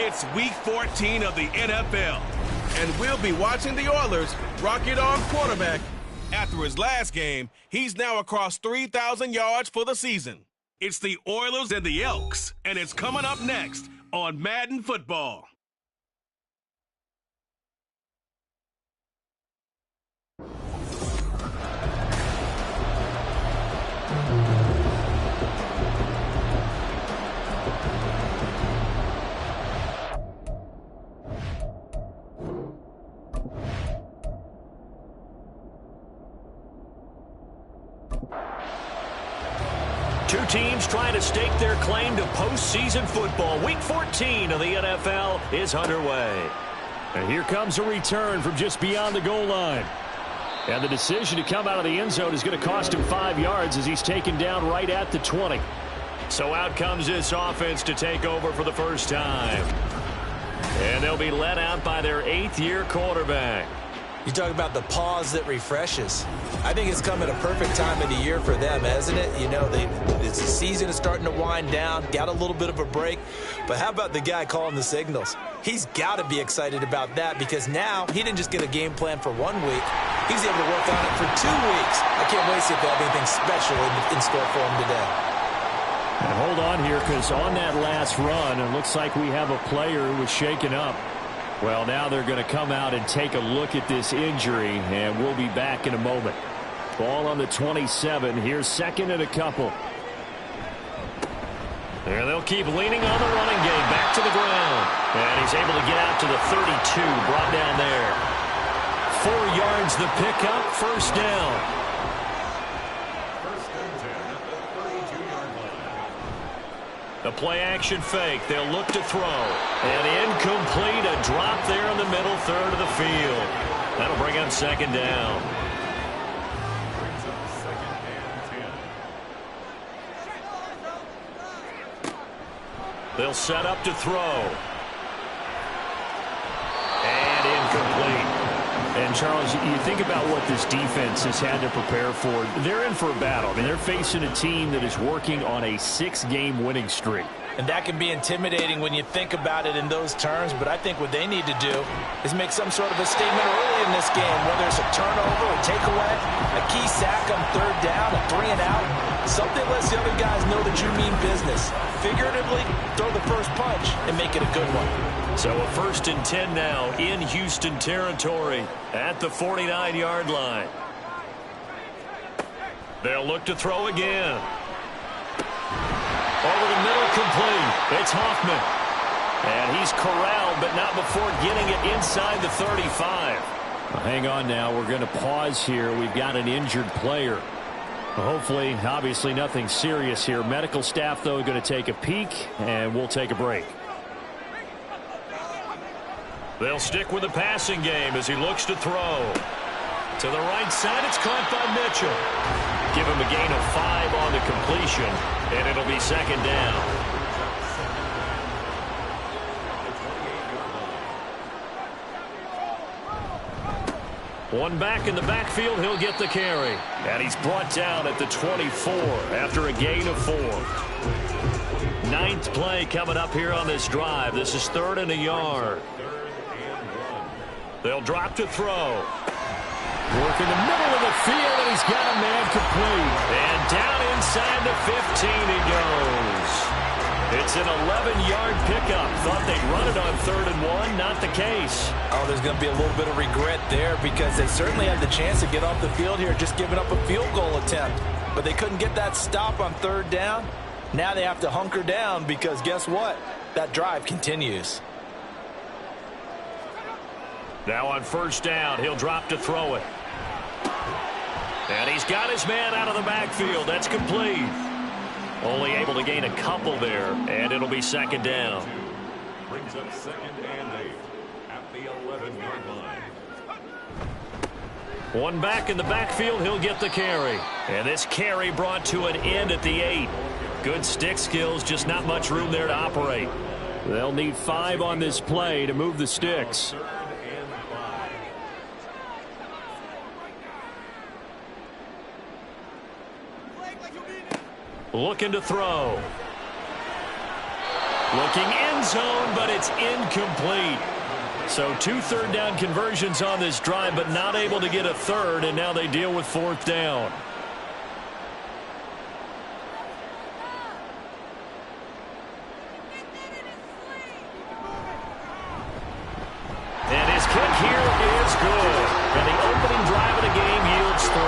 It's Week 14 of the NFL, and we'll be watching the Oilers rock it on quarterback. After his last game, he's now across 3,000 yards for the season. It's the Oilers and the Elks, and it's coming up next on Madden Football. Two teams trying to stake their claim to postseason football. Week 14 of the NFL is underway. And here comes a return from just beyond the goal line. And the decision to come out of the end zone is going to cost him 5 yards as he's taken down right at the 20. So out comes this offense to take over for the first time. And they'll be led out by their 8th-year quarterback. You talk about the pause that refreshes. I think it's come at a perfect time of the year for them, hasn't it? You know, the season is starting to wind down, got a little bit of a break. But how about the guy calling the signals? He's got to be excited about that because now he didn't just get a game plan for 1 week. He's able to work on it for 2 weeks. I can't wait to see if they have anything special in store for him today. And hold on here because on that last run, it looks like we have a player who was shaken up. Well, now they're going to come out and take a look at this injury, and we'll be back in a moment. Ball on the 27. Here's second and a couple. And they'll keep leaning on the running game. Back to the ground. And he's able to get out to the 32. Brought down there. 4 yards the pickup. First down. A play-action fake. They'll look to throw. And incomplete. A drop there in the middle third of the field. That'll bring up second down. They'll set up to throw. And incomplete. And, Charles, you think about what this defense has had to prepare for. They're in for a battle. I mean, they're facing a team that is working on a 6-game winning streak. And that can be intimidating when you think about it in those terms, but I think what they need to do is make some sort of a statement early in this game, whether it's a turnover, a takeaway, a key sack on third down, a 3-and-out. Something lets the other guys know that you mean business. Figuratively, throw the first punch and make it a good one. So a 1st and 10 now in Houston territory at the 49-yard line. They'll look to throw again. Over the middle, complete. It's Hoffman. And he's corralled, but not before getting it inside the 35. Well, hang on now. We're going to pause here. We've got an injured player. Hopefully, obviously, nothing serious here. Medical staff, though, going to take a peek, and we'll take a break. They'll stick with the passing game as he looks to throw. To the right side, it's caught by Mitchell. Give him a gain of 5 on the completion, and it'll be second down. One back in the backfield, he'll get the carry. And he's brought down at the 24 after a gain of 4. 9th play coming up here on this drive. This is 3rd and a yard. They'll drop to throw. Work in the middle of the field, and he's got a man complete. And down inside the 15 he goes. It's an 11-yard pickup. Thought they'd run it on 3rd and 1. Not the case. Oh, there's going to be a little bit of regret there because they certainly had the chance to get off the field here, just giving up a field goal attempt. But they couldn't get that stop on 3rd down. Now they have to hunker down because guess what? That drive continues. Now on 1st down, he'll drop to throw it. And he's got his man out of the backfield. That's complete. Only able to gain a couple there, and it'll be second down. Brings up 2nd and 8 at the 11-yard line. One back in the backfield, he'll get the carry. And this carry brought to an end at the 8. Good stick skills, just not much room there to operate. They'll need 5 on this play to move the sticks. Looking to throw. Looking end zone, but it's incomplete. So 2 third-down conversions on this drive, but not able to get a third, and now they deal with 4th down. And his kick here is good. And the opening drive of the game yields 3.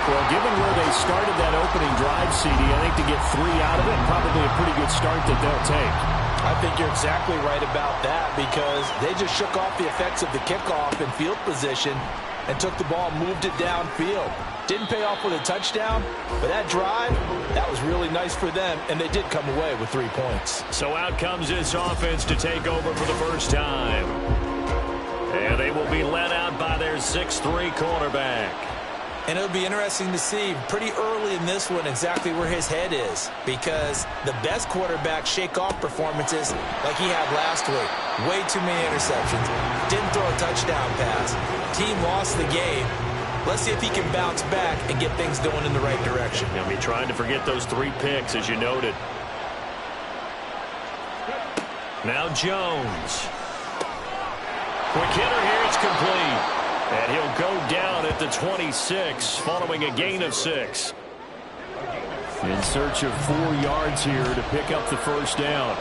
Well, given where they started that opening drive, CD, I think to get 3 out of it, probably a pretty good start that they'll take. I think you're exactly right about that because they just shook off the effects of the kickoff in field position and took the ball, moved it downfield. Didn't pay off with a touchdown, but that drive, that was really nice for them, and they did come away with 3 points. So out comes this offense to take over for the first time. And they will be led out by their 6'3" quarterback. And it'll be interesting to see pretty early in this one exactly where his head is because the best quarterback shake-off performances like he had last week. Way too many interceptions. Didn't throw a touchdown pass. Team lost the game. Let's see if he can bounce back and get things going in the right direction. He'll be trying to forget those 3 picks, as you noted. Now Jones. Quick hitter here, it's complete. And he'll go down at the 26 following a gain of 6. In search of 4 yards here to pick up the first down.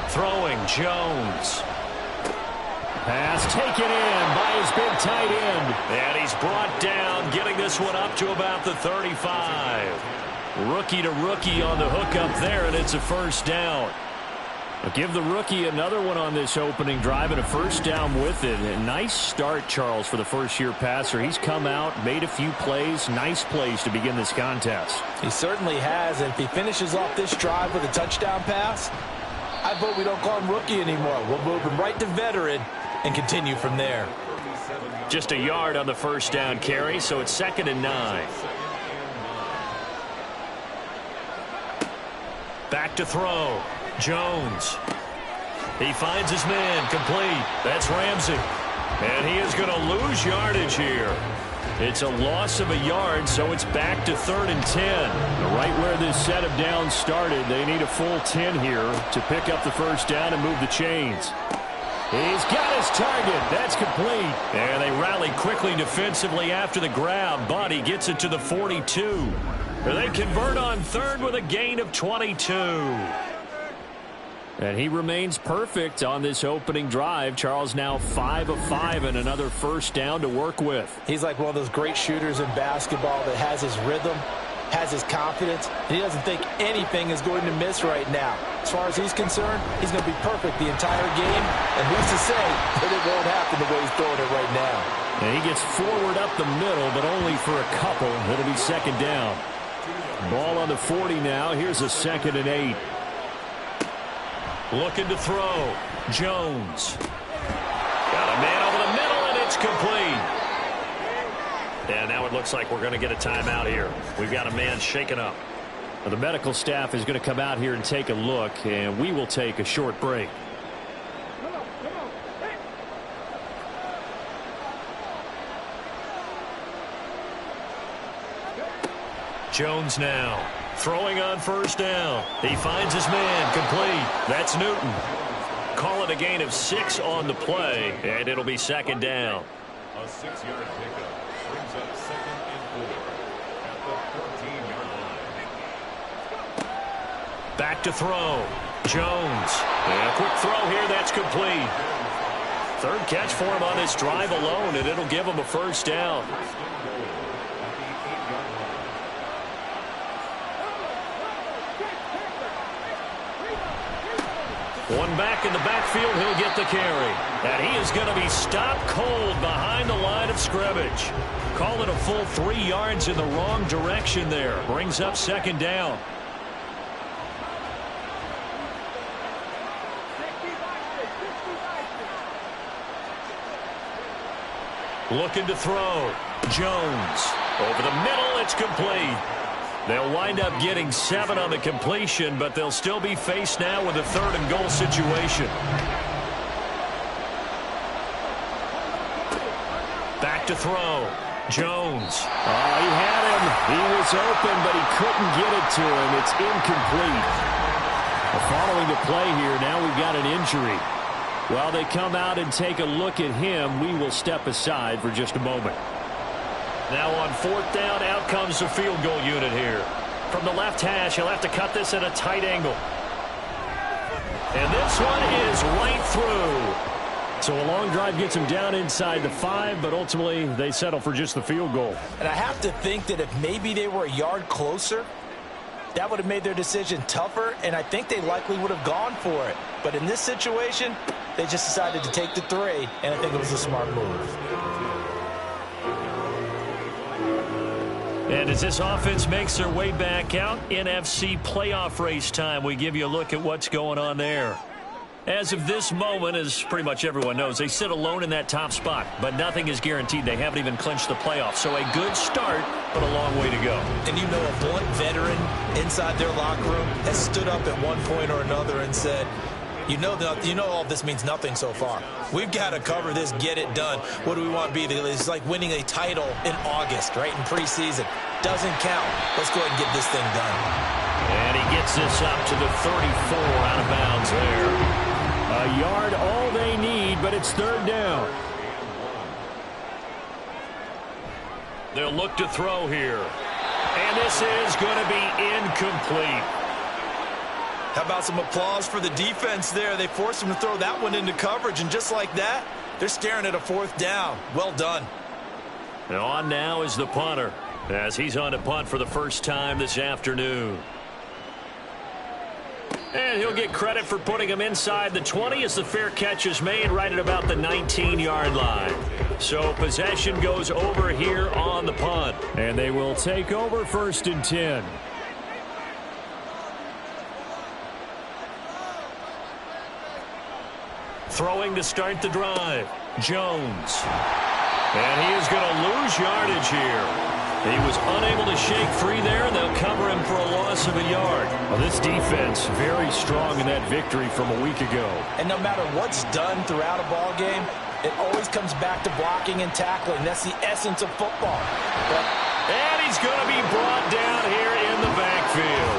Throwing Jones. Pass taken in by his big tight end. And he's brought down, getting this one up to about the 35. Rookie to rookie on the hook up there, and it's a first down. I'll give the rookie another one on this opening drive and a first down with it. A nice start, Charles, for the first-year passer. He's come out, made a few plays, nice plays to begin this contest. He certainly has, and if he finishes off this drive with a touchdown pass, I vote we don't call him rookie anymore. We'll move him right to veteran and continue from there. Just a yard on the first down carry, so it's 2nd and 9. Back to throw. Jones. He finds his man, complete. That's Ramsey. And he is going to lose yardage here. It's a loss of a yard, so it's back to 3rd and 10. Right where this set of downs started, they need a full 10 here to pick up the first down and move the chains. He's got his target. That's complete. And they rally quickly defensively after the grab, but he gets it to the 42. They convert on 3rd with a gain of 22. And he remains perfect on this opening drive. Charles now 5 of 5 and another first down to work with. He's like one of those great shooters in basketball that has his rhythm, has his confidence, and he doesn't think anything is going to miss right now. As far as he's concerned, he's going to be perfect the entire game, and who's to say that it won't happen the way he's throwing it right now. And he gets forward up the middle, but only for a couple. It'll be 2nd down. Ball on the 40 now. Here's a 2nd and 8. Looking to throw. Jones. Got a man over the middle, and it's complete. And now it looks like we're going to get a timeout here. We've got a man shaken up. Well, the medical staff is going to come out here and take a look, and we will take a short break. Jones now. Throwing on first down. He finds his man, complete. That's Newton. Call it a gain of 6 on the play, and it'll be 2nd down. A 6-yard pickup brings up 2nd and 4 at the 14-yard line. Back to throw. Jones. And a quick throw here, that's complete. 3rd catch for him on this drive alone, and it'll give him a first down. One back in the backfield, he'll get the carry. And he is going to be stopped cold behind the line of scrimmage. Call it a full 3 yards in the wrong direction there. Brings up 2nd down. Looking to throw. Jones. Over the middle, it's complete. They'll wind up getting 7 on the completion, but they'll still be faced now with a 3rd and goal situation. Back to throw. Jones. Oh, he had him. He was open, but he couldn't get it to him. It's incomplete. Following the play here, now we've got an injury. While they come out and take a look at him, we will step aside for just a moment. Now on 4th down, out comes the field goal unit here. From the left hash, he'll have to cut this at a tight angle. And this one is right through. So a long drive gets him down inside the 5, but ultimately they settle for just the field goal. And I have to think that if maybe they were a yard closer, that would have made their decision tougher, and I think they likely would have gone for it. But in this situation, they just decided to take the 3, and I think it was a smart move. And as this offense makes their way back out, NFC playoff race time, we give you a look at what's going on there. As of this moment, as pretty much everyone knows, they sit alone in that top spot, but nothing is guaranteed. They haven't even clinched the playoffs. So a good start, but a long way to go. And you know, if one veteran inside their locker room has stood up at one point or another and said, you know all this means nothing so far. We've got to cover this, get it done. What do we want to be? It's like winning a title in August, right, in preseason. Doesn't count. Let's go ahead and get this thing done. And he gets this up to the 34 out of bounds there. A yard all they need, but it's 3rd down. They'll look to throw here. And this is going to be incomplete. How about some applause for the defense there? They forced him to throw that one into coverage, and just like that, they're staring at a 4th down. Well done. And on now is the punter, as he's on to punt for the first time this afternoon. And he'll get credit for putting him inside the 20 as the fair catch is made right at about the 19-yard line. So possession goes over here on the punt. And they will take over 1st and 10. Throwing to start the drive. Jones. And he is going to lose yardage here. He was unable to shake free there, and they'll cover him for a loss of a yard. Well, this defense very strong in that victory from a week ago. And no matter what's done throughout a ball game, it always comes back to blocking and tackling. That's the essence of football. And he's going to be brought down here in the backfield.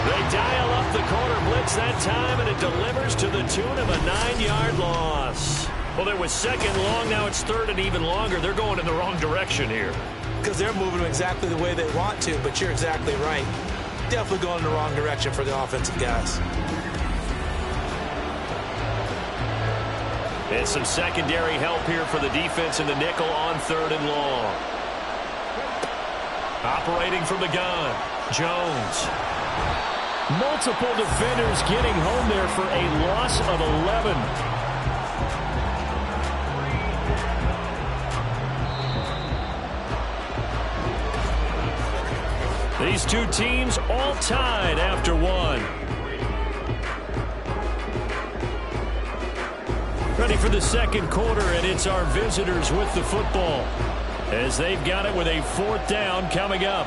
They dial up the corner blitz that time, and it delivers to the tune of a 9-yard loss. Well, there was 2nd long. Now it's 3rd and even longer. They're going in the wrong direction here. Because they're moving exactly the way they want to, but you're exactly right. Definitely going in the wrong direction for the offensive guys. And some secondary help here for the defense in the nickel on 3rd and long. Operating from the gun, Jones. Multiple defenders getting home there for a loss of 11. These two teams all tied after one. Ready for the 2nd quarter, and it's our visitors with the football as they've got it with a 4th down coming up.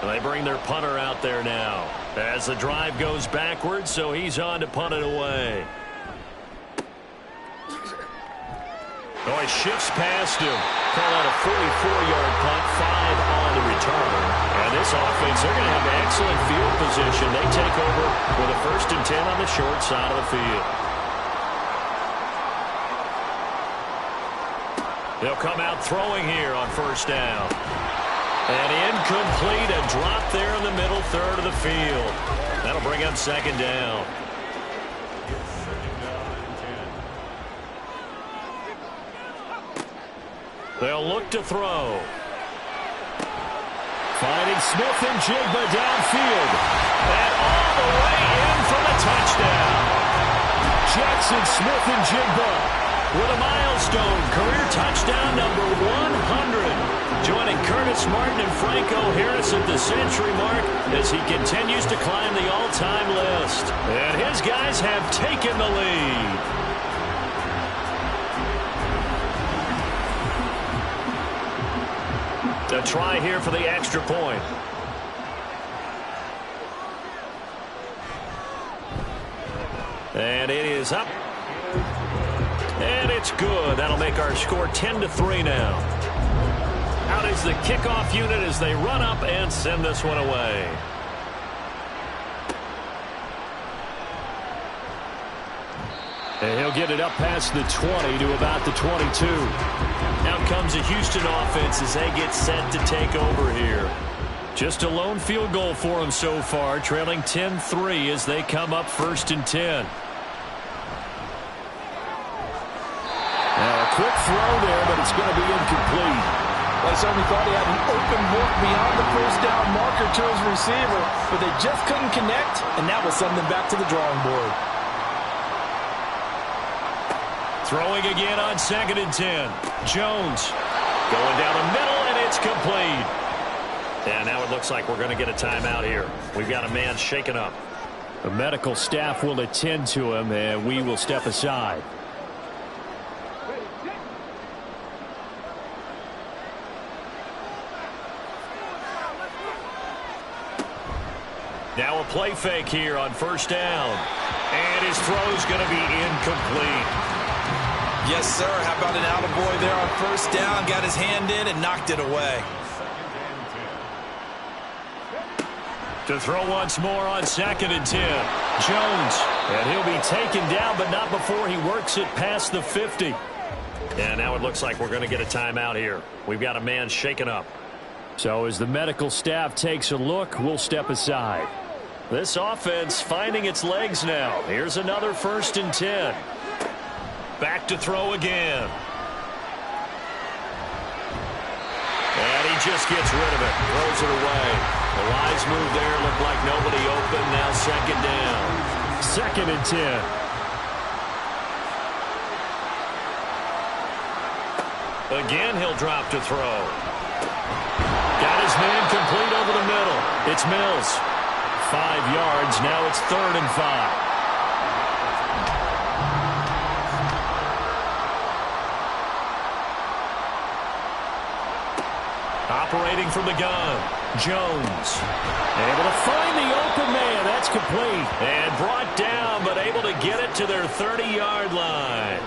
And they bring their punter out there now as the drive goes backwards, so he's on to punt it away. Oh, he shifts past him. Call out a 44-yard punt, 5 on the return. And this offense, they're going to have excellent field position. They take over with a 1st and 10 on the short side of the field. They'll come out throwing here on 1st down. And incomplete, a drop there in the middle 3rd of the field. That'll bring up 2nd down. They'll look to throw. Finding Smith and Jigba downfield. And all the way in for the touchdown. Jackson Smith-Njigba with a milestone career touchdown number 100. Joining Curtis Martin and Franco Harris at the century mark as he continues to climb the all-time list. And his guys have taken the lead. A try here for the extra point. And it is up. And it's good. That'll make our score 10-3 now. Out is the kickoff unit as they run up and send this one away. And he'll get it up past the 20 to about the 22. Now comes a Houston offense as they get set to take over here. Just a lone field goal for them so far, trailing 10-3 as they come up 1st and 10. Now a quick throw there, but it's going to be incomplete. Well, I certainly thought he had an open look beyond the first down marker to his receiver, but they just couldn't connect, and that will send them back to the drawing board. Throwing again on 2nd and 10. Jones going down the middle, and it's complete. And now it looks like we're going to get a timeout here. We've got a man shaken up. The medical staff will attend to him, and we will step aside. Now a play fake here on 1st down. And his throw's going to be incomplete. Yes, sir. How about an attaboy there on 1st down? Got his hand in and knocked it away. To throw once more on 2nd and 10. Jones. And he'll be taken down, but not before he works it past the 50. And now it looks like we're going to get a timeout here. We've got a man shaken up. So as the medical staff takes a look, we'll step aside. This offense finding its legs now. Here's another 1st and 10. Back to throw again. And he just gets rid of it. Throws it away. The wise move there. Looked like nobody open. Now 2nd down. 2nd and 10. Again, he'll drop to throw. Got his man complete over the middle. It's Mills. 5 yards. Now it's 3rd and 5. Operating from the gun. Jones. Able to find the open man. That's complete. And brought down, but able to get it to their 30-yard line.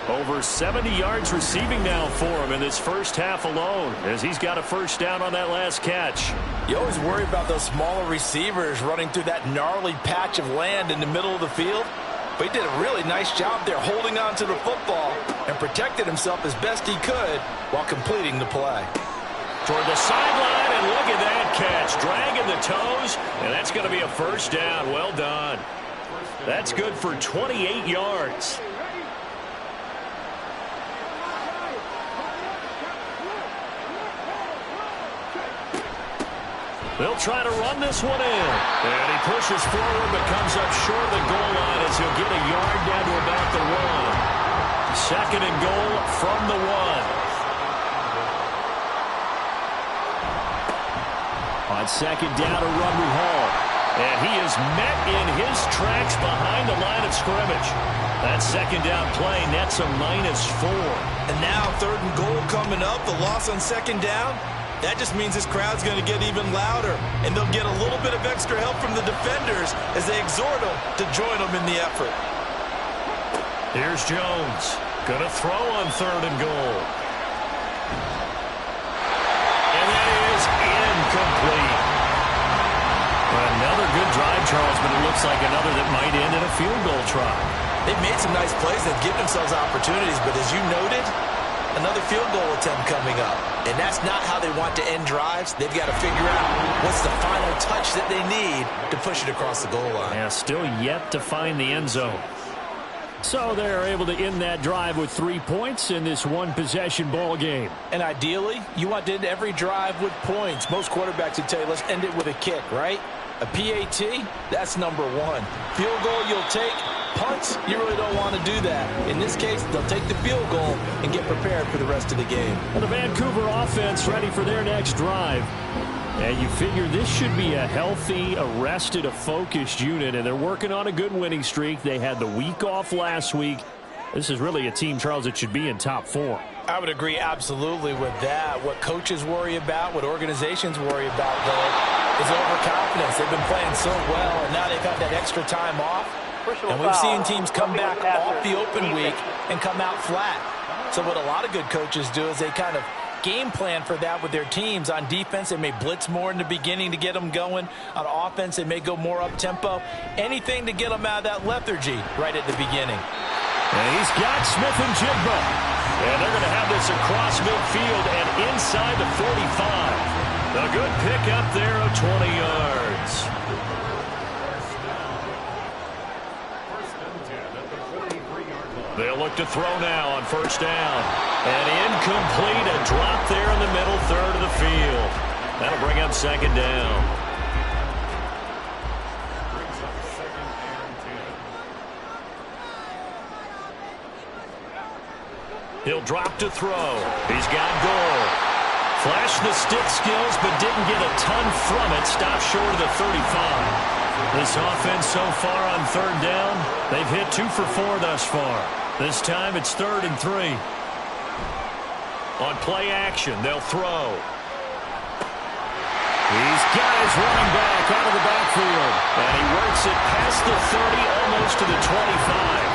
Over 70 yards receiving now for him in this first half alone, as he's got a 1st down on that last catch. You always worry about those smaller receivers running through that gnarly patch of land in the middle of the field. But he did a really nice job there holding on to the football and protected himself as best he could while completing the play. Toward the sideline, and look at that catch. Dragging the toes, and that's going to be a 1st down. Well done. That's good for 28 yards. They'll try to run this one in. And he pushes forward but comes up short of the goal line as he'll get a yard down to about the 1. 2nd and goal from the 1. On 2nd down to Rumley Hall. And he is met in his tracks behind the line of scrimmage. That 2nd down play nets a -4. And now 3rd and goal coming up. The loss on 2nd down. That just means this crowd's going to get even louder. And they'll get a little bit of extra help from the defenders as they exhort them to join them in the effort. Here's Jones. Going to throw on 3rd and goal. And that is incomplete. Another good drive, Charles, but it looks like another that might end in a field goal try. They've made some nice plays. They've given themselves opportunities, but as you noted, another field goal attempt coming up. And that's not how they want to end drives. They've got to figure out what's the final touch that they need to push it across the goal line. Yeah, still yet to find the end zone. So they're able to end that drive with 3 points in this one-possession ball game. And ideally, you want to end every drive with points. Most quarterbacks would tell you, let's end it with a kick, right? A PAT, that's number 1. Field goal you'll take. Punts, you really don't want to do that. In this case, they'll take the field goal and get prepared for the rest of the game. Well, the Vancouver offense ready for their next drive. And you figure this should be a healthy, a focused unit, and they're working on a good winning streak. They had the week off last week. This is really a team, Charles, that should be in top 4. I would agree absolutely with that. What coaches worry about, what organizations worry about, though, is overconfidence. They've been playing so well, and now they've got that extra time off. And we've seen teams come back off the open week and come out flat. So what a lot of good coaches do is they kind of game plan for that with their teams. On defense, they may blitz more in the beginning to get them going. On offense, they may go more up-tempo. Anything to get them out of that lethargy right at the beginning. And he's got Smith and Jigba. And they're going to have this across midfield and inside the 45. A good pickup there of 20 yards. They'll look to throw now on first down. And incomplete, a drop there in the middle third of the field. That'll bring up second down. He'll drop to throw. He's got goal. Flashed the stick skills, but didn't get a ton from it. Stopped short of the 35. This offense so far on third down, they've hit 2 for 4 thus far. This time it's 3rd and 3. On play action, they'll throw. He's got his running back out of the backfield. And he works it past the 30, almost to the 25.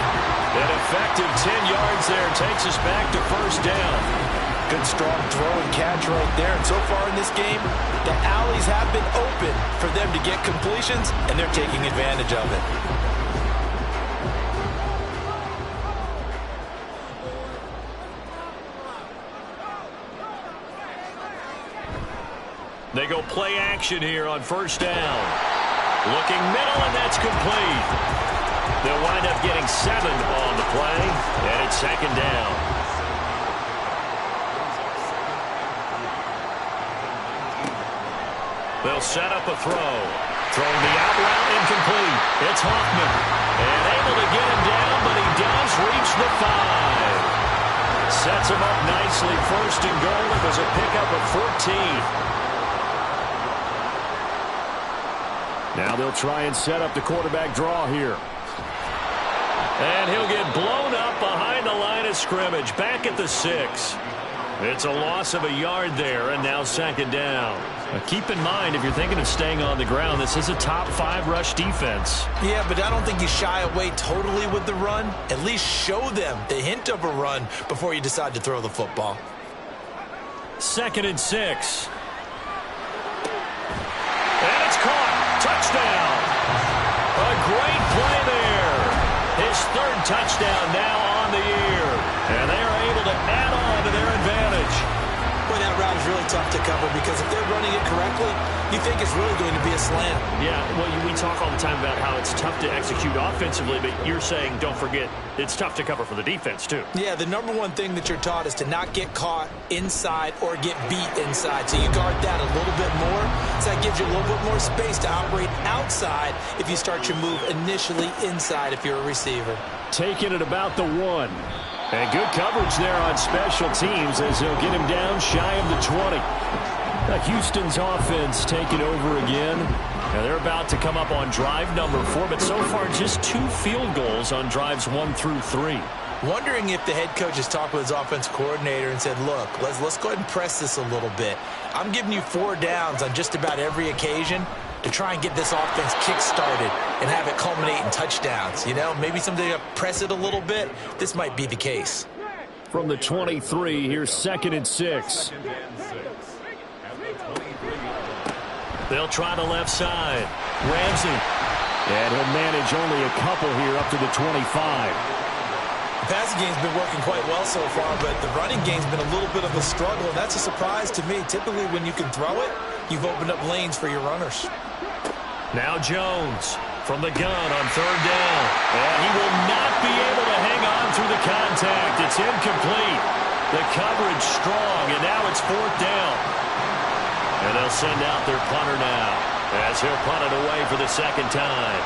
An effective 10 yards there takes us back to first down. Good strong throw and catch right there. And so far in this game, the alleys have been open for them to get completions, and they're taking advantage of it. They go play action here on first down. Looking middle, and that's complete. They'll wind up getting 7 on the play, and it's second down. They'll set up a throw. Throwing the out route incomplete. It's Hoffman. And able to get him down, but he does reach the 5. Sets him up nicely. First and goal. It was a pickup of 14. Now they'll try and set up the quarterback draw here. And he'll get blown up behind the line of scrimmage. Back at the 6. It's a loss of a yard there, and now second down. Now keep in mind, if you're thinking of staying on the ground, this is a top 5 rush defense. Yeah, but I don't think you shy away totally with the run. At least show them the hint of a run before you decide to throw the football. 2nd and 6. And it's caught. Touchdown. A great play there. His 3rd touchdown now on the year. And they are able to add on to their advantage. Boy, that route is really tough to cover because if they're running it correctly, you think it's really going to be a slam. Yeah, well, we talk all the time about how it's tough to execute offensively, but you're saying, don't forget, it's tough to cover for the defense, too. Yeah, the number one thing that you're taught is to not get caught inside or get beat inside. So you guard that a little bit more. So that gives you a little bit more space to operate outside if you start your move initially inside if you're a receiver. Taking it about the 1. And good coverage there on special teams as they'll get him down shy of the 20. Houston's offense taking over again. And they're about to come up on drive number 4, but so far just 2 field goals on drives 1 through 3. Wondering if the head coach has talked with his offense coordinator and said, look, let's go ahead and press this a little bit. I'm giving you 4 downs on just about every occasion to try and get this offense kick-started and have it culminate in touchdowns. You know, maybe someday to press it a little bit. This might be the case. From the 23, here's 2nd and 6. They'll try the left side. Ramsey. And he'll manage only a couple here up to the 25. The passing game's been working quite well so far, but the running game's been a little bit of a struggle, and that's a surprise to me. Typically, when you can throw it, you've opened up lanes for your runners. Now Jones from the gun on 3rd down. And he will not be able to hang on through the contact. It's incomplete. The coverage strong, and now it's 4th down. And they'll send out their punter now as he'll punt it away for the 2nd time.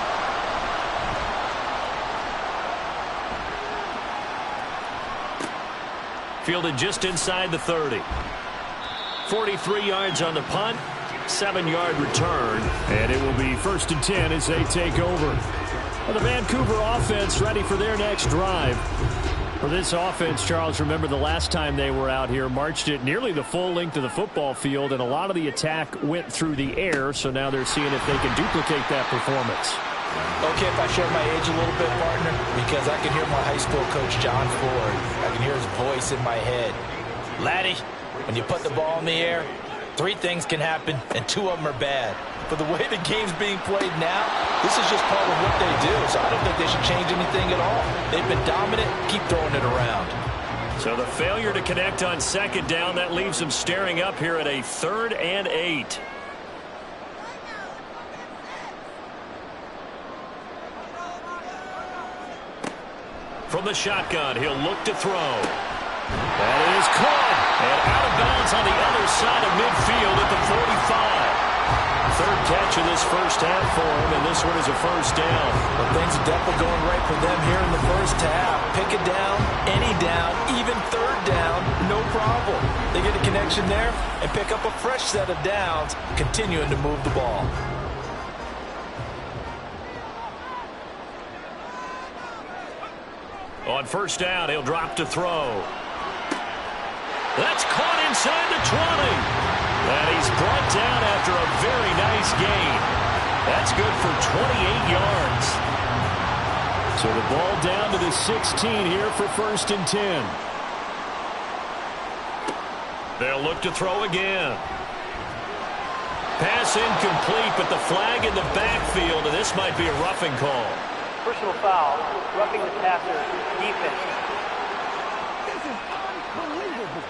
Fielded just inside the 30. 43 yards on the punt. 7-yard return, and it will be 1st and 10 as they take over. Well, the Vancouver offense ready for their next drive. For this offense, Charles, remember the last time they were out here, marched it nearly the full length of the football field, and a lot of the attack went through the air, so now they're seeing if they can duplicate that performance. Okay, if I share my age a little bit, partner, because I can hear my high school coach, John Ford. I can hear his voice in my head. Laddie, when you put the ball in the air, 3 things can happen, and 2 of them are bad. For the way the game's being played now, this is just part of what they do, so I don't think they should change anything at all. They've been dominant. Keep throwing it around. So the failure to connect on 2nd down, that leaves them staring up here at a 3rd and 8. From the shotgun, he'll look to throw. That is caught. And out of bounds on the other side of midfield at the 45. 3rd catch of this first half for him, and this one is a 1st down. Well, things are definitely going right for them here in the first half. Pick a down, any down, even 3rd down, no problem. They get a connection there and pick up a fresh set of downs, continuing to move the ball. On 1st down, he'll drop to throw. That's caught inside the 20. And he's brought down after a very nice gain. That's good for 28 yards. So the ball down to the 16 here for 1st and 10. They'll look to throw again. Pass incomplete, but the flag in the backfield, and this might be a roughing call. Personal foul, roughing the passer, defense. This is unbelievable.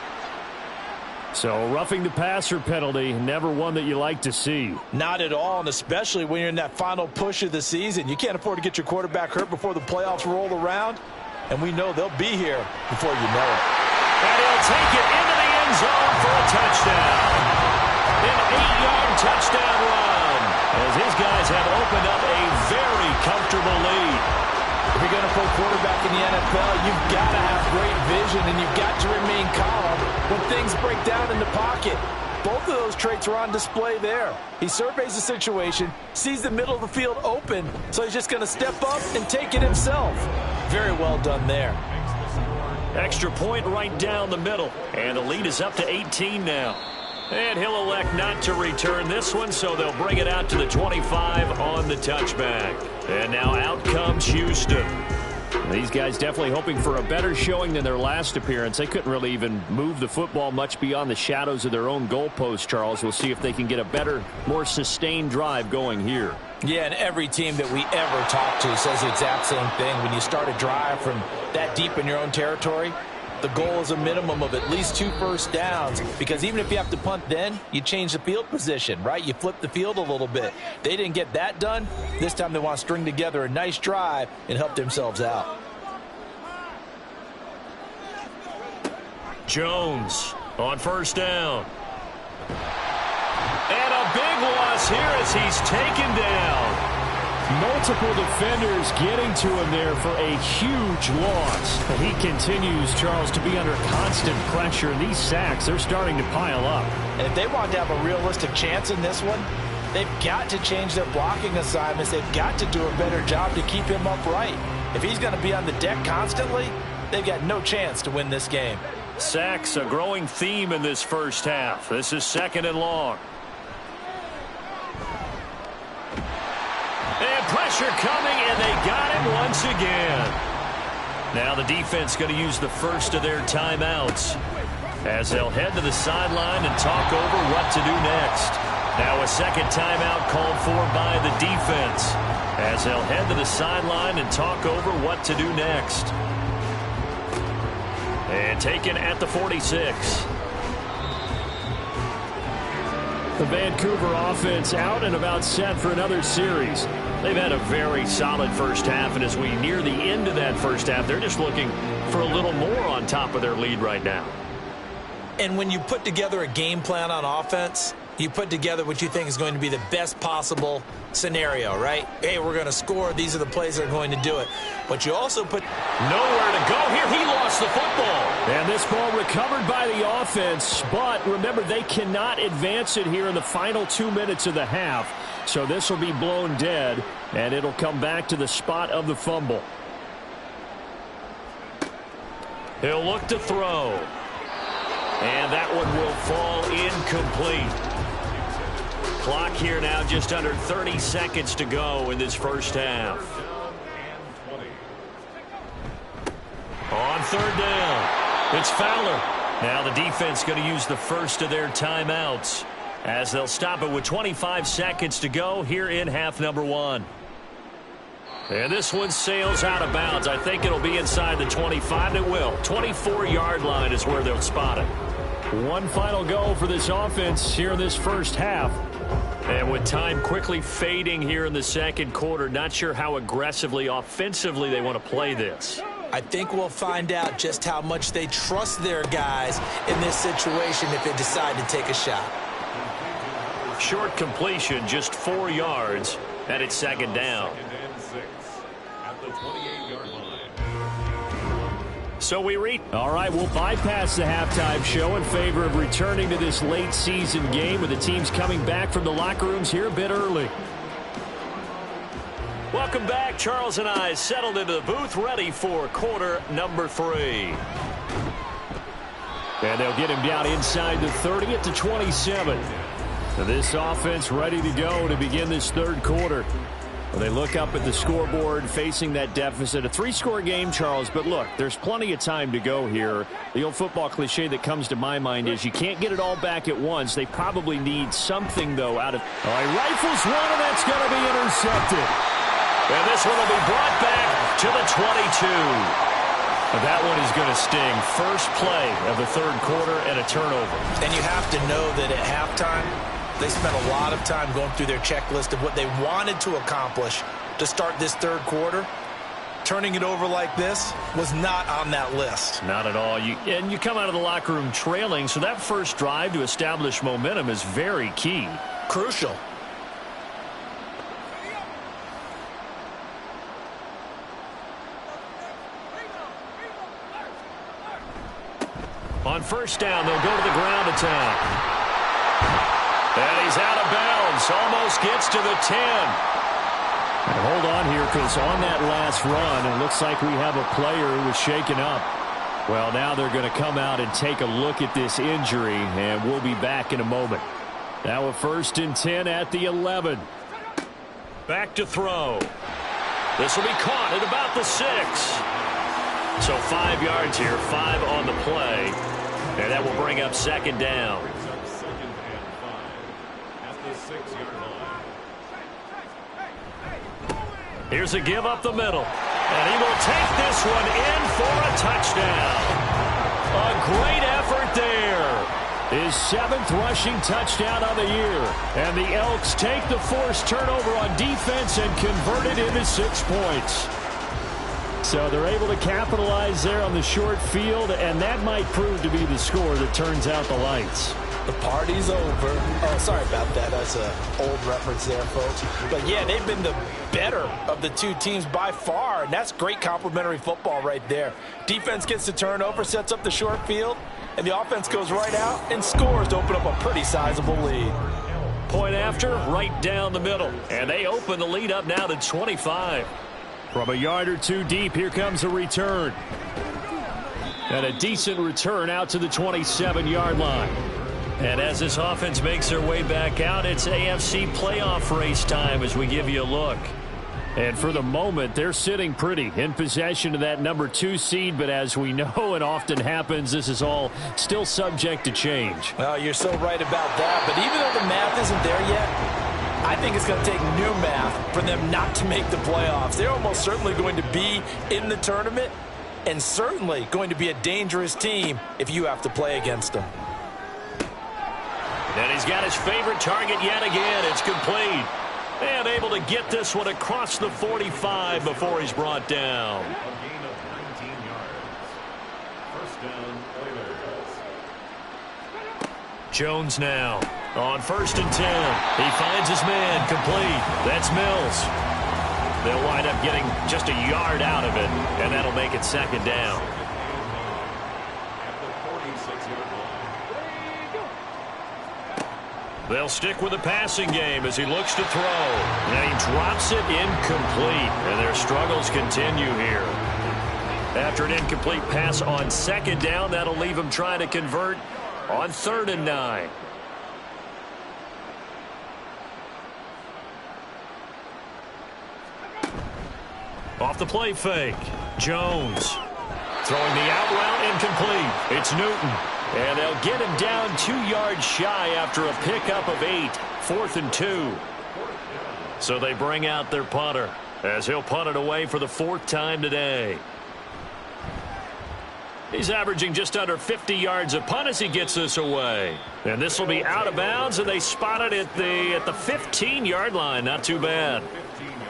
So roughing the passer penalty, never one that you like to see. Not at all, and especially when you're in that final push of the season. You can't afford to get your quarterback hurt before the playoffs roll around, and we know they'll be here before you know it. And he'll take it into the end zone for a touchdown. An 8-yard touchdown run, as his guys have opened up a very comfortable lead. If you're going to play quarterback in the NFL, you've got to have great vision, and you've got to remain calm when things break down in the pocket. Both of those traits are on display there. He surveys the situation, sees the middle of the field open, so he's just going to step up and take it himself. Very well done there. Extra point right down the middle, and the lead is up to 18 now. And he'll elect not to return this one, so they'll bring it out to the 25 on the touchback. And now out comes Houston. These guys definitely hoping for a better showing than their last appearance. They couldn't really even move the football much beyond the shadows of their own goalpost, Charles. We'll see if they can get a better, more sustained drive going here. Yeah, and every team that we ever talk to says the exact same thing. When you start a drive from that deep in your own territory, the goal is a minimum of at least 2 first downs, because even if you have to punt then, you change the field position, right? You flip the field a little bit. They didn't get that done. This time they want to string together a nice drive and help themselves out. Jones on 1st down. And a big loss here as he's taken down. Multiple defenders getting to him there for a huge loss. And he continues, Charles, to be under constant pressure. And these sacks, they're starting to pile up. And if they want to have a realistic chance in this one, they've got to change their blocking assignments. They've got to do a better job to keep him upright. If he's going to be on the deck constantly, they've got no chance to win this game. Sacks, a growing theme in this first half. This is 2nd and long. And pressure coming, and they got him once again. Now the defense going to use the first of their timeouts as they'll head to the sideline and talk over what to do next. Now a 2nd timeout called for by the defense as they'll head to the sideline and talk over what to do next. And taken at the 46. The Vancouver offense out and about set for another series. They've had a very solid first half, and as we near the end of that first half, they're just looking for a little more on top of their lead right now. And when you put together a game plan on offense, you put together what you think is going to be the best possible scenario, right? Hey, we're going to score. These are the plays that are going to do it. But you also put nowhere to go here. He lost the football. And this ball recovered by the offense. But remember, they cannot advance it here in the final 2 minutes of the half. So this will be blown dead, and it'll come back to the spot of the fumble. He'll look to throw. And that one will fall incomplete. Clock here now, just under 30 seconds to go in this first half. On 3rd down, it's Fowler. Now the defense going to use the first of their timeouts as they'll stop it with 25 seconds to go here in half number 1. And this one sails out of bounds. I think it'll be inside the 25. It will. 24-yard line is where they'll spot it. One final go for this offense here in this first half. And with time quickly fading here in the second quarter, not sure how aggressively, offensively they want to play this. I think we'll find out just how much they trust their guys in this situation if they decide to take a shot. Short completion, just 4 yards, and it's second down. At the 28-yard line. So we read. All right, we'll bypass the halftime show in favor of returning to this late season game with the teams coming back from the locker rooms here a bit early. Welcome back. Charles and I settled into the booth ready for quarter number 3. And they'll get him down inside the 30 at the 27. So this offense ready to go to begin this third quarter. Well, they look up at the scoreboard facing that deficit. A 3-score game, Charles, but look, there's plenty of time to go here. The old football cliche that comes to my mind is you can't get it all back at once. They probably need something, though, out of... All right, rifles one, and that's going to be intercepted. And this one will be brought back to the 22. That one is going to sting. First play of the third quarter and a turnover. And you have to know that at halftime, they spent a lot of time going through their checklist of what they wanted to accomplish to start this third quarter. Turning it over like this was not on that list. Not at all. And you come out of the locker room trailing, so that first drive to establish momentum is very key. Crucial. On first down, they'll go to the ground attack. And he's out of bounds. Almost gets to the 10. And hold on here, because on that last run, it looks like we have a player who was shaken up. Well, now they're going to come out and take a look at this injury, and we'll be back in a moment. Now a 1st and 10 at the 11. Back to throw. This will be caught at about the 6. So 5 yards here, 5 on the play. And that will bring up second down. Here's a give up the middle. And he will take this one in for a touchdown. A great effort there. His 7th rushing touchdown of the year. And the Elks take the forced turnover on defense and convert it into 6 points. So they're able to capitalize there on the short field, and that might prove to be the score that turns out the lights. The party's over. Oh, sorry about that. That's an old reference there, folks. But, yeah, they've been the better of the two teams by far, and that's great complimentary football right there. Defense gets the turnover, sets up the short field, and the offense goes right out and scores to open up a pretty sizable lead. Point after, right down the middle. And they open the lead up now to 25. From a yard or two deep, here comes a return. And a decent return out to the 27-yard line. And as this offense makes their way back out, it's AFC playoff race time as we give you a look. And for the moment, they're sitting pretty in possession of that number 2 seed. But as we know and often happens, this is all still subject to change. Well, you're so right about that. But even though the math isn't there yet, I think it's going to take new math for them not to make the playoffs. They're almost certainly going to be in the tournament and certainly going to be a dangerous team if you have to play against them. And he's got his favorite target yet again. It's complete. And able to get this one across the 45 before he's brought down. A gain of 19 yards. First down, Oilers. Jones now on 1st and 10. He finds his man complete. That's Mills. They'll wind up getting just a yard out of it, and that'll make it second down. At the 46-yard line. They'll stick with the passing game as he looks to throw. And he drops it incomplete. And their struggles continue here. After an incomplete pass on second down, that'll leave him trying to convert on 3rd and 9. Off the play fake. Jones throwing the out route incomplete. It's Newton. And they'll get him down 2 yards shy after a pickup of 8. 4th and 2. So they bring out their punter as he'll punt it away for the 4th time today. He's averaging just under 50 yards a punt as he gets this away. And this will be out of bounds, and they spot it at the 15-yard line. Not too bad.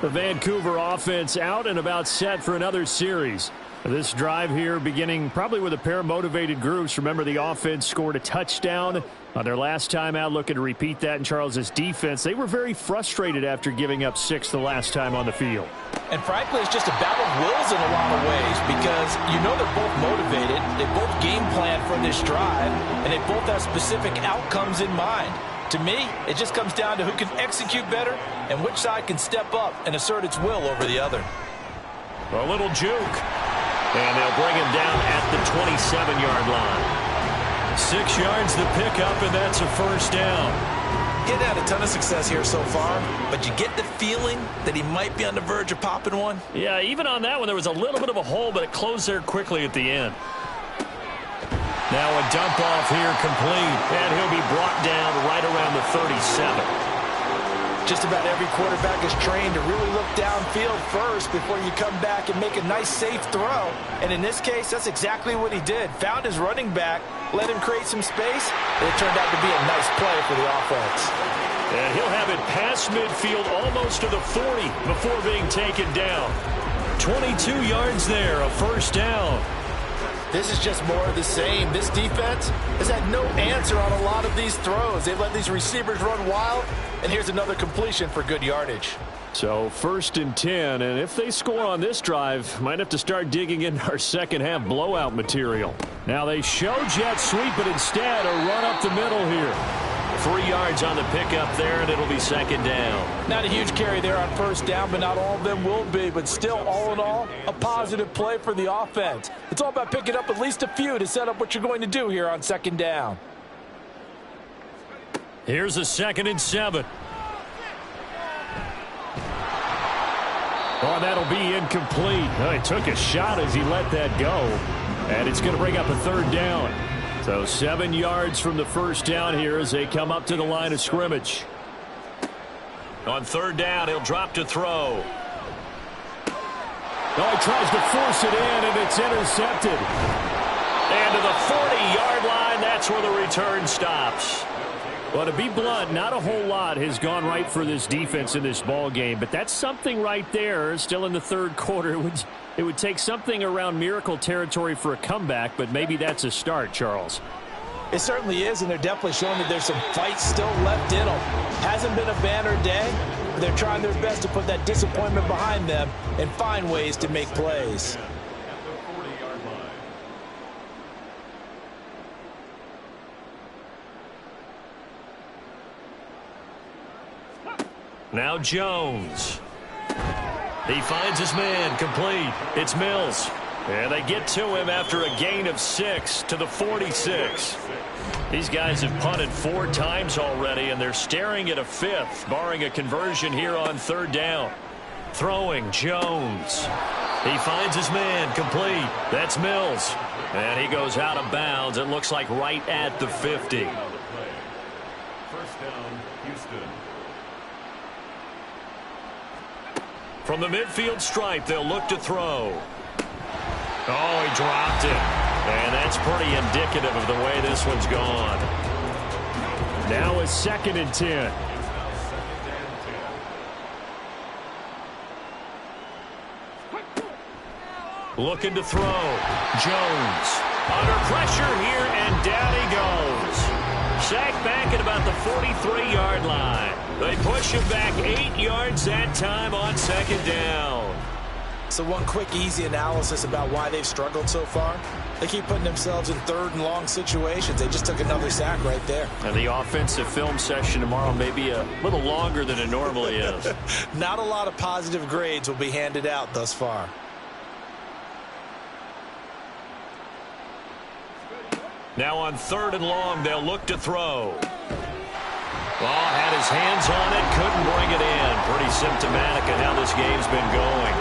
The Vancouver offense out and about set for another series. This drive here beginning probably with a pair of motivated groups. Remember, the offense scored a touchdown on their last time out, looking to repeat that in Charles's defense. They were very frustrated after giving up 6 the last time on the field. And frankly, it's just a battle of wills in a lot of ways because you know they're both motivated. They both game plan for this drive, and they both have specific outcomes in mind. To me, it just comes down to who can execute better and which side can step up and assert its will over the other. A little juke. And they'll bring him down at the 27-yard line. 6 yards the pickup, and that's a first down. He's had a ton of success here so far, but you get the feeling that he might be on the verge of popping one. Yeah, even on that one, there was a little bit of a hole, but it closed there quickly at the end. Now a dump off here complete, and he'll be brought down right around the 37. Just about every quarterback is trained to really look downfield first before you come back and make a nice, safe throw. And in this case, that's exactly what he did. Found his running back, let him create some space, and it turned out to be a nice play for the offense. And he'll have it past midfield almost to the 40 before being taken down. 22 yards there, a first down. This is just more of the same. This defense has had no answer on a lot of these throws. They've let these receivers run wild, and here's another completion for good yardage. So 1st and 10, and if they score on this drive, might have to start digging in our second half blowout material. Now they show jet sweep, but instead a run up the middle here. 3 yards on the pickup there, and it'll be second down. Not a huge carry there on first down, but not all of them will be. But still, all in all, a positive play for the offense. It's all about picking up at least a few to set up what you're going to do here on second down. Here's a 2nd and 7. Oh, that'll be incomplete. Oh, he took a shot as he let that go. And it's going to bring up a 3rd down. So 7 yards from the first down here as they come up to the line of scrimmage. On 3rd down, he'll drop to throw. Oh, he tries to force it in, and it's intercepted. And to the 40-yard line, that's where the return stops. Well, to be blunt, not a whole lot has gone right for this defense in this ball game, but that's something right there. Still in the 3rd quarter, it would take something around miracle territory for a comeback, but maybe that's a start, Charles. It certainly is, and they're definitely showing that there's some fight still left in them. Hasn't been a banner day, but they're trying their best to put that disappointment behind them and find ways to make plays. Now Jones. He finds his man complete. It's Mills. And they get to him after a gain of 6 to the 46. These guys have punted 4 times already, and they're staring at a 5th, barring a conversion here on 3rd down. Throwing, Jones. He finds his man complete. That's Mills. And he goes out of bounds. It looks like right at the 50. First down, Houston. From the midfield stripe, they'll look to throw. Oh, he dropped it. And that's pretty indicative of the way this one's gone. Now a 2nd and 10. Looking to throw. Jones. Under pressure here, and down he goes. Sacked back at about the 43-yard line. They push him back 8 yards that time on 2nd down. So one quick, easy analysis about why they've struggled so far. They keep putting themselves in 3rd and long situations. They just took another sack right there. And the offensive film session tomorrow may be a little longer than it normally is. Not a lot of positive grades will be handed out thus far. Now on 3rd and long, they'll look to throw. Ball had his hands on it, couldn't bring it in. Pretty symptomatic of how this game's been going.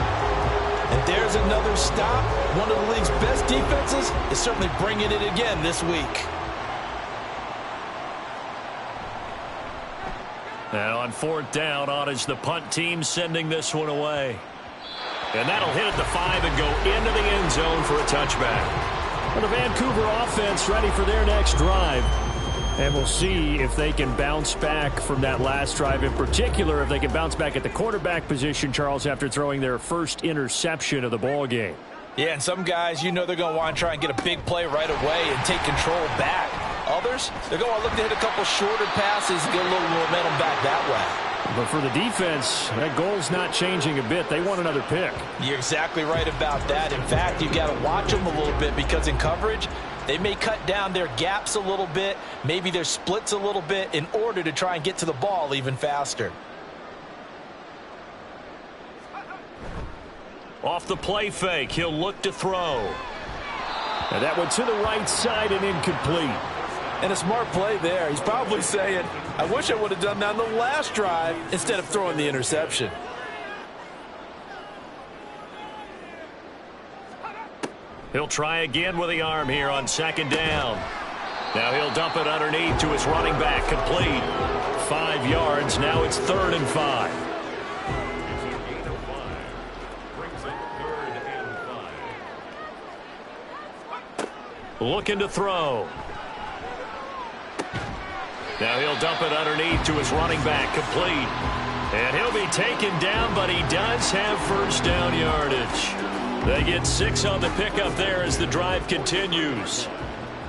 And there's another stop. One of the league's best defenses is certainly bringing it again this week. And on fourth down, on is the punt team sending this one away. And that'll hit at the 5 and go into the end zone for a touchback. Well, the Vancouver offense ready for their next drive. And we'll see if they can bounce back from that last drive. In particular, if they can bounce back at the quarterback position, Charles, after throwing their first interception of the ball game. Yeah, and some guys, you know they're going to want to try and get a big play right away and take control back. Others, they're going to look to hit a couple shorter passes and get a little momentum back that way. But for the defense, that goal's not changing a bit. They want another pick. You're exactly right about that. In fact, you've got to watch them a little bit because in coverage, they may cut down their gaps a little bit, maybe their splits a little bit in order to try and get to the ball even faster. Off the play fake, he'll look to throw. And that one to the right side and incomplete. And a smart play there. He's probably saying, I wish I would have done that on the last drive instead of throwing the interception. He'll try again with the arm here on second down. Now he'll dump it underneath to his running back, complete. 5 yards, now it's 3rd and 5. It's a gain of 5. Brings up 3rd and 5. Looking to throw. Now he'll dump it underneath to his running back, complete. And he'll be taken down, but he does have first down yardage. They get 6 on the pickup there as the drive continues.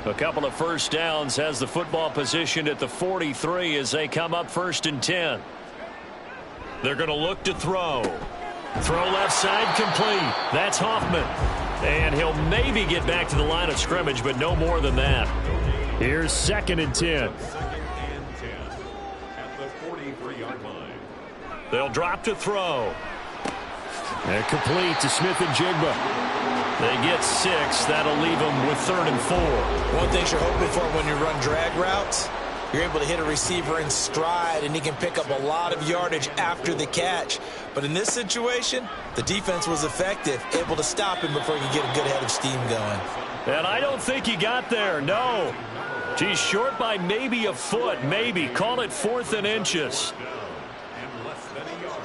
A couple of first downs, has the football position at the 43 as they come up 1st and 10. They're going to look to throw. Throw left side, complete. That's Hoffman. And he'll maybe get back to the line of scrimmage, but no more than that. Here's 2nd and 10. 2nd and 10 at the 43-yard line. They'll drop to throw. And complete to Smith and Jigba. They get 6. That'll leave them with 3rd and 4. One thing you're hoping for when you run drag routes, you're able to hit a receiver in stride, and he can pick up a lot of yardage after the catch. But in this situation, the defense was effective, able to stop him before he could get a good head of steam going. And I don't think he got there, no. He's short by maybe a foot, maybe. Call it 4th and inches. And less than a yard.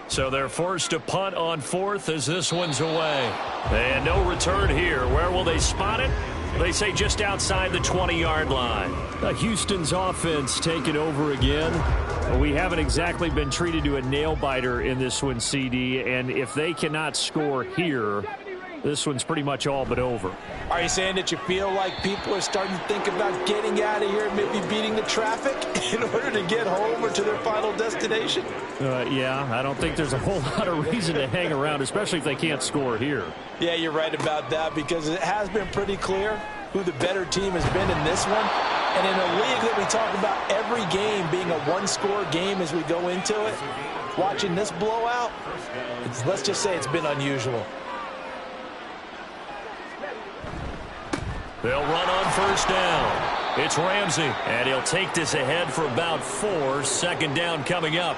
So they're forced to punt on 4th as this one's away. And no return here. Where will they spot it? They say just outside the 20-yard line. Houston's offense taking over again. We haven't exactly been treated to a nail-biter in this one, CD. And if they cannot score here, this one's pretty much all but over. Are you saying that you feel like people are starting to think about getting out of here and maybe beating the traffic in order to get home or to their final destination? Yeah, I don't think there's a whole lot of reason to hang around, especially if they can't score here. Yeah, you're right about that because it has been pretty clear who the better team has been in this one. And in a league that we talk about every game being a one-score game as we go into it, watching this blowout, let's just say it's been unusual. They'll run on 1st down. It's Ramsey, and he'll take this ahead for about 4. 2nd down coming up.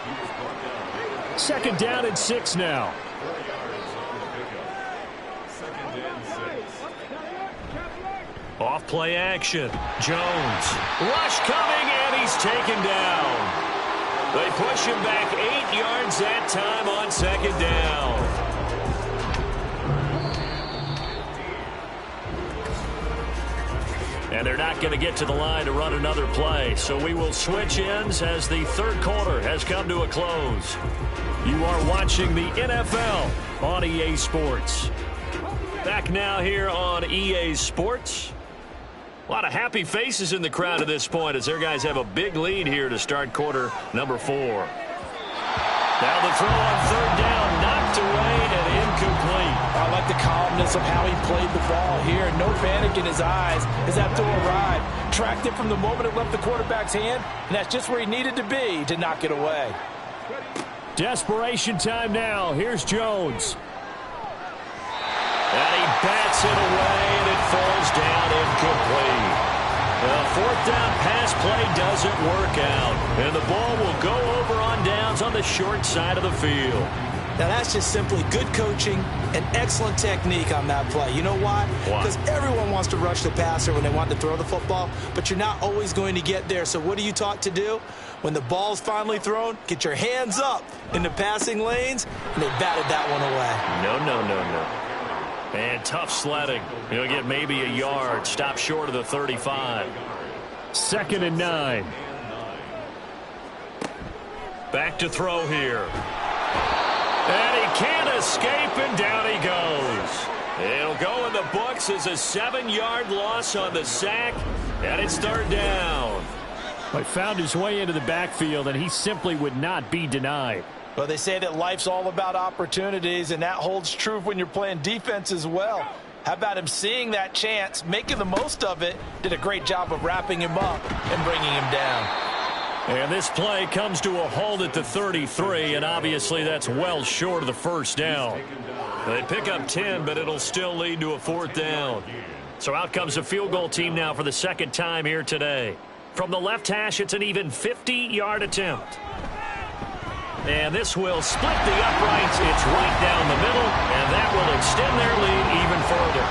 2nd down and 6 now. 4 yards on the pickup. 2nd and 6. Off play action. Jones. Rush coming, and he's taken down. They push him back 8 yards that time on 2nd down. And they're not going to get to the line to run another play. So we will switch ends as the 3rd quarter has come to a close. You are watching the NFL on EA Sports. Back now here on EA Sports. A lot of happy faces in the crowd at this point as their guys have a big lead here to start quarter number 4. Now the throw on 3rd down, knocked away and incomplete. I like the calmness of how he played the ball here. No panic in his eyes as that throw arrived. Tracked it from the moment it left the quarterback's hand, and that's just where he needed to be to knock it away. Desperation time now. Here's Jones. And he bats it away, and it falls down incomplete. The 4th down pass play doesn't work out. And the ball will go over on downs on the short side of the field. Now, that's just simply good coaching and excellent technique on that play. You know why? Because everyone wants to rush the passer when they want to throw the football, but you're not always going to get there. So what are you taught to do? When the ball's finally thrown, get your hands up in the passing lanes, and they batted that one away. No. And tough sledding. He'll get maybe a yard. Stop short of the 35. 2nd and 9. Back to throw here. And he can't escape, and down he goes. It'll go in the books as a 7-yard loss on the sack, and it's 3rd down. He found his way into the backfield, and he simply would not be denied. Well, they say that life's all about opportunities, and that holds true when you're playing defense as well. How about him seeing that chance, making the most of it, did a great job of wrapping him up and bringing him down. And this play comes to a halt at the 33, and obviously that's well short of the 1st down. They pick up 10, but it'll still lead to a 4th down. So out comes the field goal team now for the 2nd time here today. From the left hash, it's an even 50-yard attempt. And this will split the uprights. It's right down the middle, and that will extend their lead even further.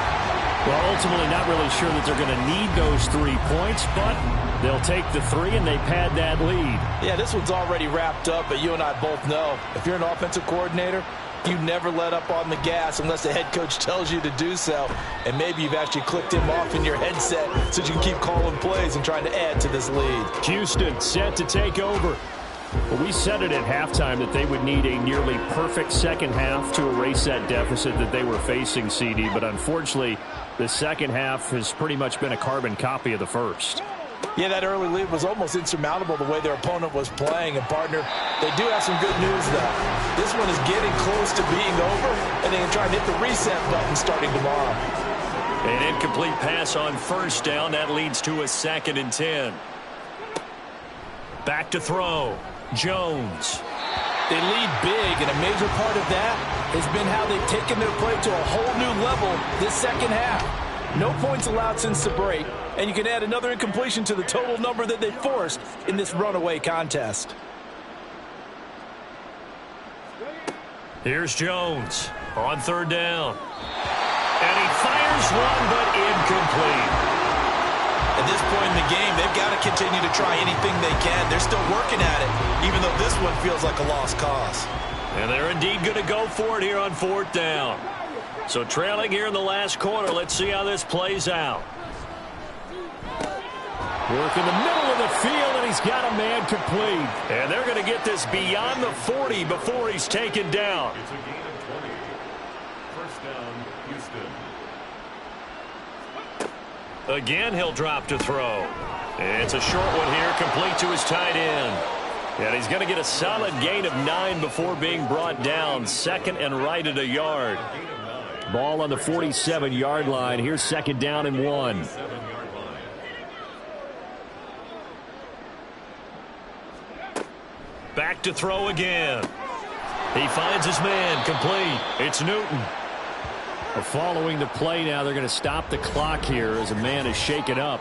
Well, ultimately not really sure that they're going to need those 3 points, but they'll take the 3 and they pad that lead. Yeah, this one's already wrapped up, but you and I both know if you're an offensive coordinator, you never let up on the gas unless the head coach tells you to do so. And maybe you've actually clicked him off in your headset so you can keep calling plays and trying to add to this lead. Houston set to take over. Well, we said it at halftime that they would need a nearly perfect second half to erase that deficit that they were facing, CD. But unfortunately, the second half has pretty much been a carbon copy of the first. Yeah, that early lead was almost insurmountable the way their opponent was playing. And, partner, they do have some good news, though. This one is getting close to being over, and they can try and hit the reset button starting tomorrow. An incomplete pass on 1st down. That leads to a 2nd and 10. Back to throw. Jones. They lead big, and a major part of that has been how they've taken their play to a whole new level this second half. No points allowed since the break, and you can add another incompletion to the total number that they forced in this runaway contest. Here's Jones on 3rd down. And he fires one, but incomplete. At this point in the game, they've got to continue to try anything they can. They're still working at it, even though this one feels like a lost cause. And they're indeed going to go for it here on 4th down. So trailing here in the last quarter, let's see how this plays out. Work in the middle of the field, and he's got a man complete. And they're going to get this beyond the 40 before he's taken down. It's a gain of 20. 1st down, Houston. Again, he'll drop to throw. It's a short one here, complete to his tight end. And he's going to get a solid gain of 9 before being brought down. 2nd and right at a yard. Ball on the 47-yard line. Here's 2nd down and 1. Back to throw again. He finds his man, complete. It's Newton. Well, following the play now, they're going to stop the clock here as a man is shaken up.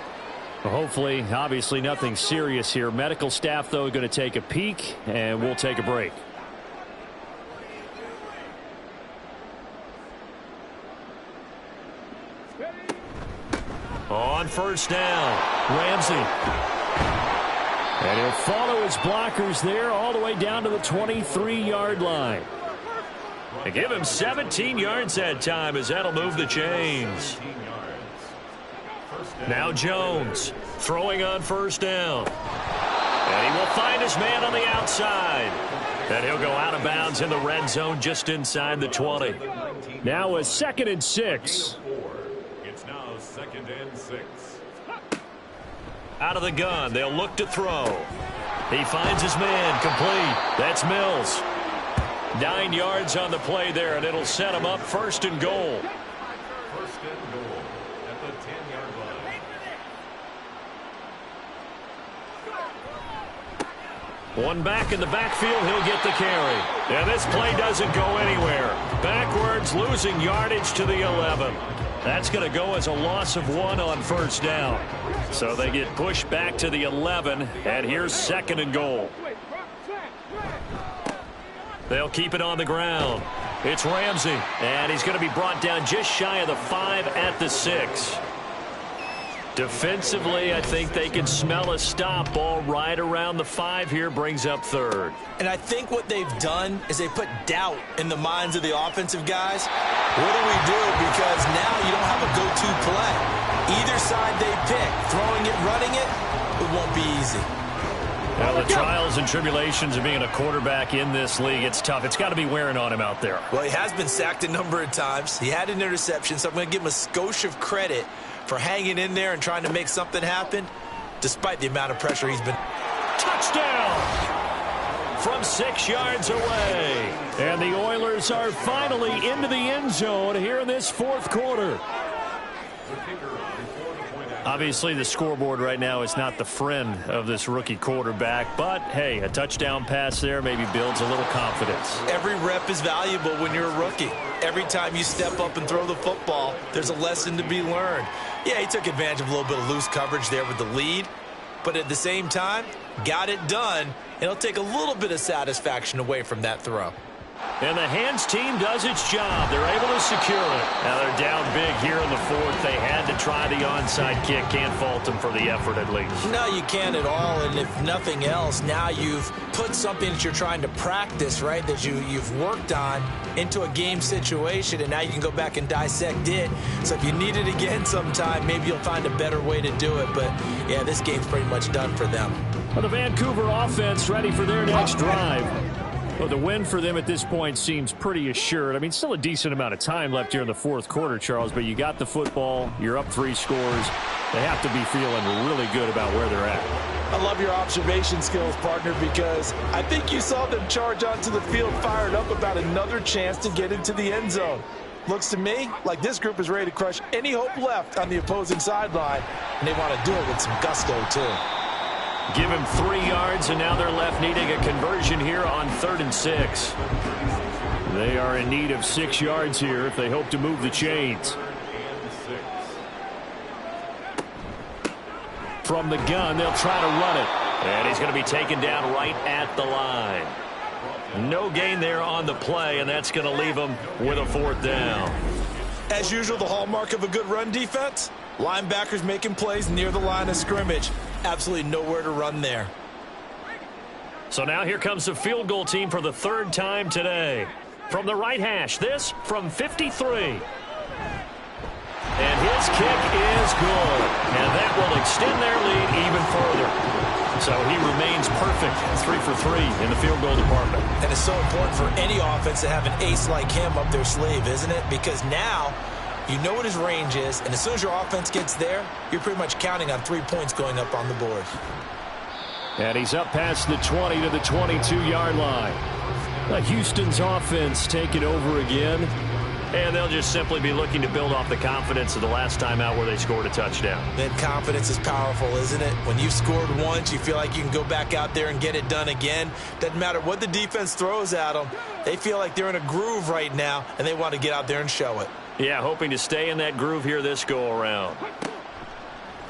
Well, hopefully, obviously nothing serious here. Medical staff, though, going to take a peek, and we'll take a break. On 1st down, Ramsey. And he'll follow his blockers there all the way down to the 23-yard line. They give him 17 yards that time as that'll move the chains. Now Jones throwing on 1st down. And he will find his man on the outside. And he'll go out of bounds in the red zone just inside the 20. Now a 2nd and 6. It's now 2nd and 6. Out of the gun, they'll look to throw. He finds his man, complete. That's Mills. 9 yards on the play there, and it'll set him up 1st and goal. 1st and goal at the 10-yard line. One back in the backfield, he'll get the carry. And this play doesn't go anywhere. Backwards, losing yardage to the 11. That's going to go as a loss of 1 on 1st down. So they get pushed back to the 11, and here's 2nd and goal. They'll keep it on the ground. It's Ramsey, and he's going to be brought down just shy of the 5 at the 6. Defensively, I think they can smell a stop. Ball right around the 5 here, brings up 3rd. And I think what they've done is they put doubt in the minds of the offensive guys. What do we do? Because now you don't have a go-to play. Either side they pick, throwing it, running it won't be easy. Now, the trials and tribulations of being a quarterback in this league, it's tough. It's got to be wearing on him out there. Well, he has been sacked a number of times. He had an interception, so I'm going to give him a skosh of credit for hanging in there and trying to make something happen, despite the amount of pressure he's been. Touchdown! From 6 yards away. And the Oilers are finally into the end zone here in this 4th quarter. Obviously, the scoreboard right now is not the friend of this rookie quarterback, but, hey, a touchdown pass there maybe builds a little confidence. Every rep is valuable when you're a rookie. Every time you step up and throw the football, there's a lesson to be learned. Yeah, he took advantage of a little bit of loose coverage there with the lead, but at the same time, got it done, and it'll take a little bit of satisfaction away from that throw. And the hands team does its job. They're able to secure it. Now they're down big here in the 4th. They had to try the onside kick. Can't fault them for the effort at least. No, you can't at all. And if nothing else, now you've put something that you're trying to practice, right, that you've worked on into a game situation, and now you can go back and dissect it. So if you need it again sometime, maybe you'll find a better way to do it. But, yeah, this game's pretty much done for them. Well, the Vancouver offense ready for their next drive. Well, the win for them at this point seems pretty assured. I mean, still a decent amount of time left here in the 4th quarter, Charles, but you got the football. You're up 3 scores. They have to be feeling really good about where they're at. I love your observation skills, partner, because I think you saw them charge onto the field fired up about another chance to get into the end zone. Looks to me like this group is ready to crush any hope left on the opposing sideline, and they want to do it with some gusto, too. Give him 3 yards, and now they're left needing a conversion here on 3rd and 6. They are in need of 6 yards here if they hope to move the chains. From the gun, they'll try to run it. And he's going to be taken down right at the line. No gain there on the play, and that's going to leave them with a 4th down. As usual, the hallmark of a good run defense, linebackers making plays near the line of scrimmage. Absolutely nowhere to run there. So now here comes the field goal team for the 3rd time today. From the right hash, this from 53. And his kick is good. And that will extend their lead even further. So he remains perfect, 3 for 3 in the field goal department. And it's so important for any offense to have an ace like him up their sleeve, isn't it? Because now you know what his range is, and as soon as your offense gets there, you're pretty much counting on 3 points going up on the board. And he's up past the 20 to the 22-yard line. Houston's offense taking over again. And they'll just simply be looking to build off the confidence of the last time out where they scored a touchdown. That confidence is powerful, isn't it? When you've scored once, you feel like you can go back out there and get it done again. Doesn't matter what the defense throws at them. They feel like they're in a groove right now, and they want to get out there and show it. Yeah, hoping to stay in that groove here this go-around.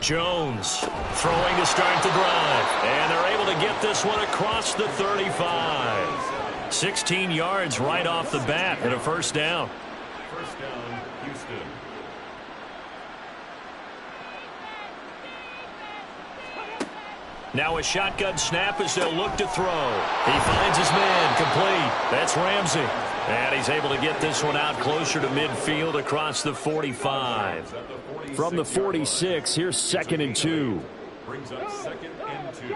Jones throwing to start the drive. And they're able to get this one across the 35. 16 yards right off the bat and a 1st down. First down, Houston. Now a shotgun snap as they'll look to throw. He finds his man complete. That's Ramsey. And he's able to get this one out closer to midfield across the 45. From the 46, here's 2nd and 2. Brings up 2nd and 2.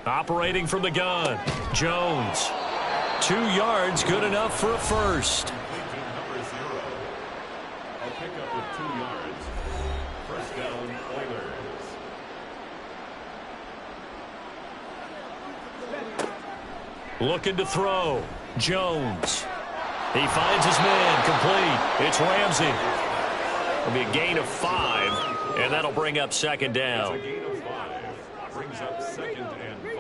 Operating from the gun, Jones. 2 yards, good enough for a 1st. Number 0. A pickup of 2 yards. First down, Oilers. Looking to throw. Jones. He finds his man complete. It's Ramsey. It'll be a gain of 5, and that'll bring up 2nd down. A gain of 5. Brings up 2nd and 5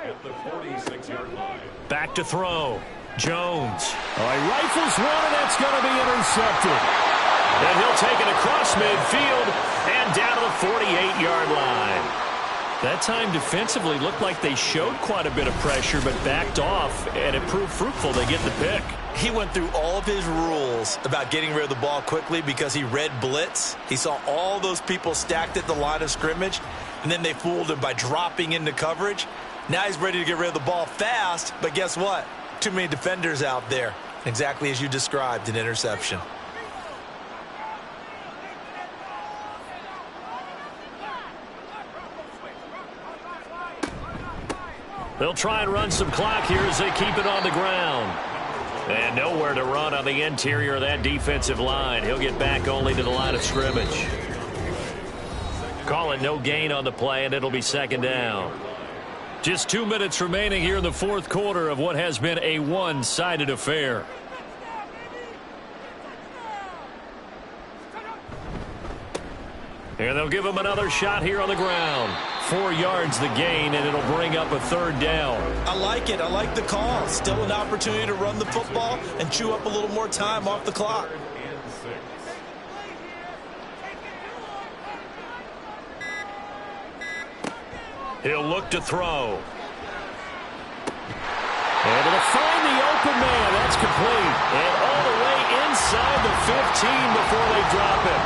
at the 46-yard line. Back to throw. Jones. Oh, he rifles one, and that's going to be intercepted. And he'll take it across midfield and down to the 48-yard line. That time defensively looked like they showed quite a bit of pressure but backed off, and it proved fruitful. They get the pick. He went through all of his rules about getting rid of the ball quickly because he read blitz. He saw all those people stacked at the line of scrimmage, and then they fooled him by dropping into coverage. Now he's ready to get rid of the ball fast, but guess what? Too many defenders out there. Exactly as you described, an interception. They'll try and run some clock here as they keep it on the ground. And nowhere to run on the interior of that defensive line. He'll get back only to the line of scrimmage. Call it no gain on the play, and it'll be second down. Just 2 minutes remaining here in the fourth quarter of what has been a one-sided affair. And they'll give him another shot here on the ground. 4 yards the gain, and it'll bring up a third down. I like it. I like the call. Still an opportunity to run the football and chew up a little more time off the clock. He'll look to throw. And it'll find the open man. That's complete. And all the way inside the 15 before they drop it.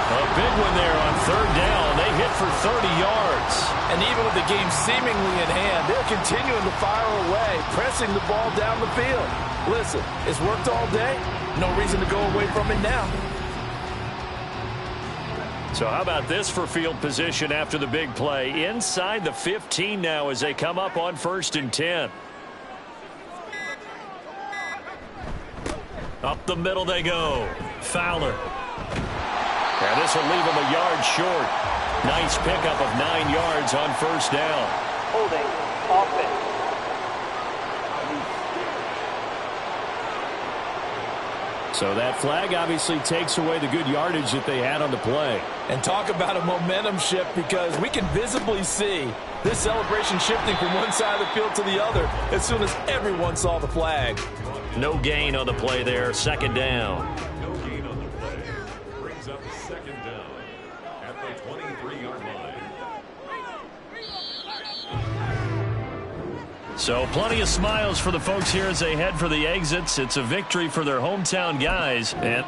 A big one there on third down. They hit for 30 yards. And even with the game seemingly in hand, they're continuing to fire away, pressing the ball down the field. Listen, it's worked all day. No reason to go away from it now. So how about this for field position after the big play? Inside the 15 now as they come up on 1st and 10. Up the middle they go. Fowler. And this will leave him a yard short. Nice pickup of 9 yards on 1st down. Holding, offense. So that flag obviously takes away the good yardage that they had on the play. And talk about a momentum shift, because we can visibly see this celebration shifting from one side of the field to the other as soon as everyone saw the flag. No gain on the play there. Second down. No gain on the play. Brings up second down at the 23-yard line. So plenty of smiles for the folks here as they head for the exits. It's a victory for their hometown guys. And